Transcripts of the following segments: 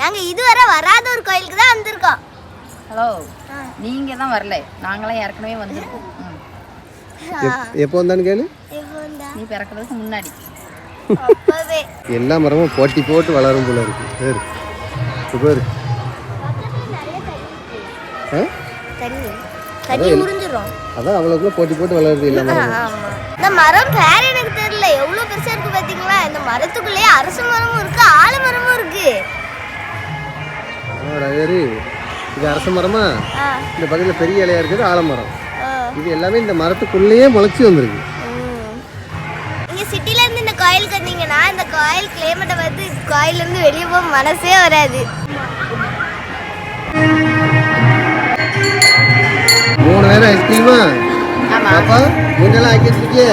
நாங்க இதுவரை வராத ஒரு கோயிலுக்கு தான் வந்திருக்கோம். ஹலோ, நீங்க தான் வரல, நாங்களாம் ஏற்கனவே வந்திருக்கோம். எப்போ வந்தான்னு கேளு. நீ பிறக்கிறதுக்கு முன்னாடி. எல்லா மரமும் போட்டி போட்டு வளரும் போல இருக்கு. பேரு பேரு அதான் அவ்வளோக்குள்ள போட்டி போட்டு வளருது எல்லா மரமும். இந்த மரம் பேர் எனக்கு தெரியல, எவ்வளவு பெருசா இருக்கு பாத்தீங்களா? இந்த மரத்துக்குள்ளேயே அரச மரமும் இருக்கு, ஆலமரமும் இருக்கு. இது அரச மரமா? இந்த பக்கத்துல பெரிய இலையா இருக்குது ஆலமரம். இது எல்லாமே இந்த மரத்துக்குள்ளேயே முளைச்சி வந்திருக்கு. நீங்க சிட்டில இருந்து இந்த கோயிலுக்கு வந்தீங்கன்னா இந்த கோயில் கிளைமேட்டை பார்த்து கோயில இருந்து வெளியே போக மனசே வராது. 3 நேரம் ஐஸ்கிரீமா? பாப்பா மூஞ்செல்லாம் ஆக்கி வச்சிருக்கே.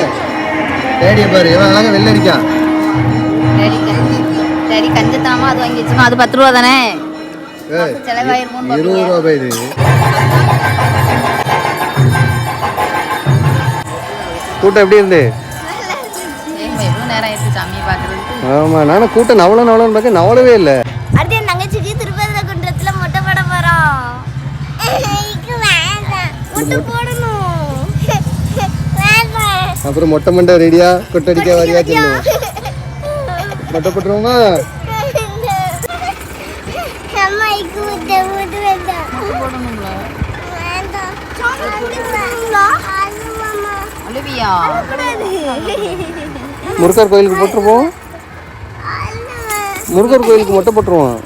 டேடியை பாரு எவ்வளோ அழகாக வெளில அடிக்கான். டேடி கஞ்சத்தாமா அது வாங்கி வச்சுக்கோ. அது 10 ரூபா தானே? 20 ரூபா இது. கூட்டம் எப்படி இருந்து? எவ்வளோ நேரம் ஆயிடுச்சு சாமியை பார்க்கறதுக்கு. ஆமாம், நானும் கூட்டம் நவளன்னு பார்க்க நவளவே இல்லை. அடுத்து என் தங்கச்சிக்கு திருப்பதி குன்றத்துல மொட்டை போட போறோம். மொட்டை போடணும். அப்புறம் மொட்டை மண்டை ரெடியா கொட்டடிக்க வரியா சொல்லுவோம். மொட்டை போட்டுருவோமா? முருகர் கோயிலுக்கு போட்டுருவோம். முருகர் கோயிலுக்கு மொட்டை போட்டுருவோம்.